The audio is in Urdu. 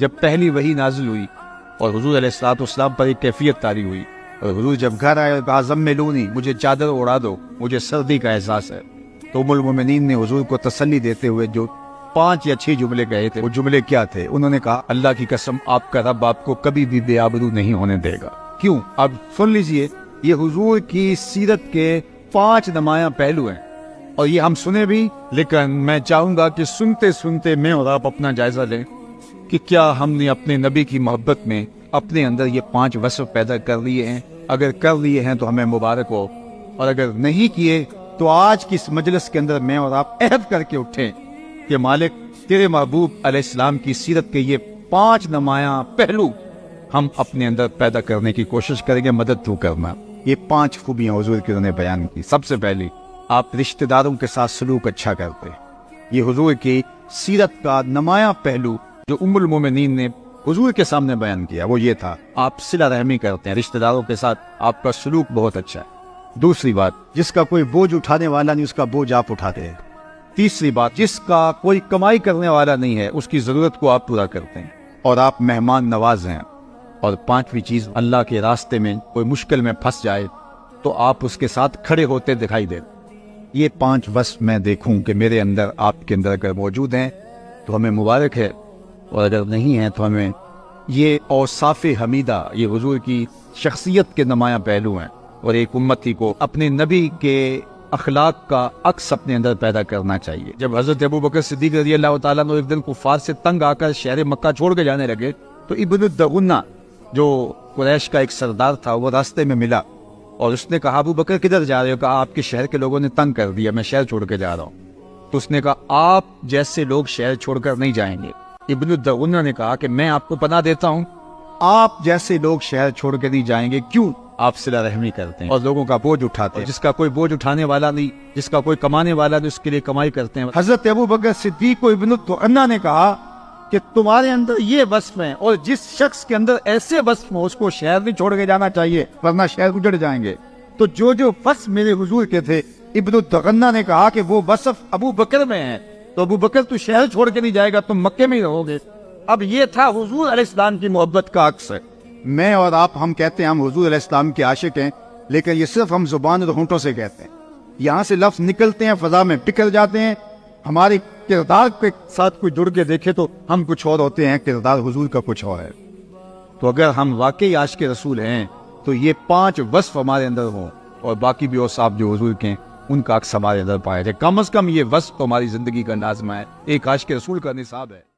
جب پہلی وحی نازل ہوئی اور حضور علیہ السلام پر ایک کیفیت طاری ہوئی اور حضور جب گھر آئے اور کہا زملونی، مجھے چادر اڑا دو، مجھے سردی کا احساس ہے، تو ام المومنین نے حضور کو تسلی دیتے ہوئے جو 5 یا 6 جملے کہے تھے، وہ جملے کیا تھے؟ انہوں نے کہا اللہ کی قسم آپ کا رب آپ کو کبھی بھی بے آبرو نہیں ہونے دے گا۔ کیوں؟ اب سن لیجئے، یہ حضور کی سیرت کے 5 نمایاں پہلو ہیں اور یہ ہم سنے بھی، لیکن میں چاہوں گا کہ سنتے سنتے میں اور آپ اپنا جائزہ لیں کہ کیا ہم نے اپنے نبی کی محبت میں اپنے اندر یہ 5 وصف پیدا کر لیے ہیں؟ اگر کر لیے ہیں تو ہمیں مبارک ہو، اور اگر نہیں کیے تو آج کی اس مجلس کے اندر میں اور آپ عہد کر کے اٹھیں کہ مالک تیرے محبوب علیہ السلام کی سیرت کے یہ 5 نمایاں پہلو ہم اپنے اندر پیدا کرنے کی کوشش کریں گے، مدد تو کرنا۔ یہ 5 خوبیاں حضور کی انہوں نے بیان کی۔ سب سے پہلی، آپ رشتہ داروں کے ساتھ سلوک اچھا کرتے ہیں۔ یہ حضور کی سیرت کا نمایاں پہلو جو ام المومنین نے حضور کے سامنے بیان کیا وہ یہ تھا، آپ صلہ رحمی کرتے ہیں، رشتہ داروں کے ساتھ آپ کا سلوک بہت اچھا ہے۔ دوسری بات، جس کا کوئی بوجھ اٹھانے والا نہیں اس کا بوجھ آپ اٹھاتے ہیں۔ تیسری بات، جس کا کوئی کمائی کرنے والا نہیں ہے اس کی ضرورت کو آپ پورا کرتے ہیں اور آپ مہمان نواز ہیں۔ اور 5ویں چیز، اللہ کے راستے میں کوئی مشکل میں پھنس جائے تو آپ اس کے ساتھ کھڑے ہوتے دکھائی دیں۔ یہ 5 وصف میں دیکھوں کہ میرے اندر آپ کے اندر اگر موجود ہیں تو ہمیں مبارک ہے، اور اگر نہیں ہیں تو ہمیں یہ اوصاف حمیدہ، یہ حضور کی شخصیت کے نمایاں پہلو ہیں، اور ایک امتی کو اپنے نبی کے اخلاق کا عکس اپنے اندر پیدا کرنا چاہیے۔ جب حضرت ابوبکر صدیق رضی اللہ تعالیٰ عنہ ایک دن کفار سے تنگ آ کر شہر مکہ چھوڑ کے جانے لگے تو ابن الدغنہ جو قریش کا ایک سردار تھا وہ راستے میں ملا اور اس نے کہا ابو بکر کدھر جا رہے ہو؟ کہا آپ کے شہر کے لوگوں نے تنگ کر دیا، میں شہر چھوڑ کے جا رہا ہوں۔ تو اس نے کہا آپ جیسے لوگ شہر چھوڑ کر نہیں جائیں گے۔ ابن الدغنہ نے کہا کہ میں آپ کو پناہ دیتا ہوں، آپ جیسے لوگ شہر چھوڑ کے نہیں جائیں گے۔ کیوں؟ آپ صلہ رحمی کرتے ہیں اور لوگوں کا بوجھ اٹھاتے ہیں۔ جس کا کوئی بوجھ اٹھانے والا نہیں، جس کا کوئی کمانے والا نہیں، اس کے لیے کمائی کرتے ہیں۔ حضرت ابوبکر صدیق کو ابن الدغنہ نے کہا کہ تمہارے اندر یہ وصف ہیں، اور جس شخص کے اندر ایسے وصف ہوں اس کو شہر نہیں چھوڑ کے جانا چاہیے ورنہ شہر اجڑ جائیں گے۔ تو جو وصف میرے حضور کے تھے، ابن الدغنہ نے کہا کہ وہ وصف ابو بکر میں ہیں، تو ابو بکر تو شہر چھوڑ کے نہیں جائے گا، تم مکے میں ہی رہو گے۔ اب یہ تھا حضور علیہ السلام کی محبت کا عکس ہے۔ میں اور آپ ہم کہتے ہیں ہم حضور علیہ السلام کے عاشق ہیں، لیکن یہ صرف ہم زبان اور ہونٹوں سے کہتے ہیں، یہاں سے لفظ نکلتے ہیں فضا میں بکھر جاتے ہیں، ہمارے کردار کے ساتھ کوئی جڑ کے دیکھے تو ہم کچھ اور ہوتے ہیں، کردار حضور کا کچھ اور ہے۔ تو اگر ہم واقعی عاشق رسول ہیں تو یہ 5 وصف ہمارے اندر ہوں اور باقی بھی اوصاف جو حضور کے ہیں ان کا عکس ہمارے اندر پائے جائے۔ کم از کم یہ وصف تو ہماری زندگی کا نازمہ ہے، ایک عاشق رسول کا نصاب ہے۔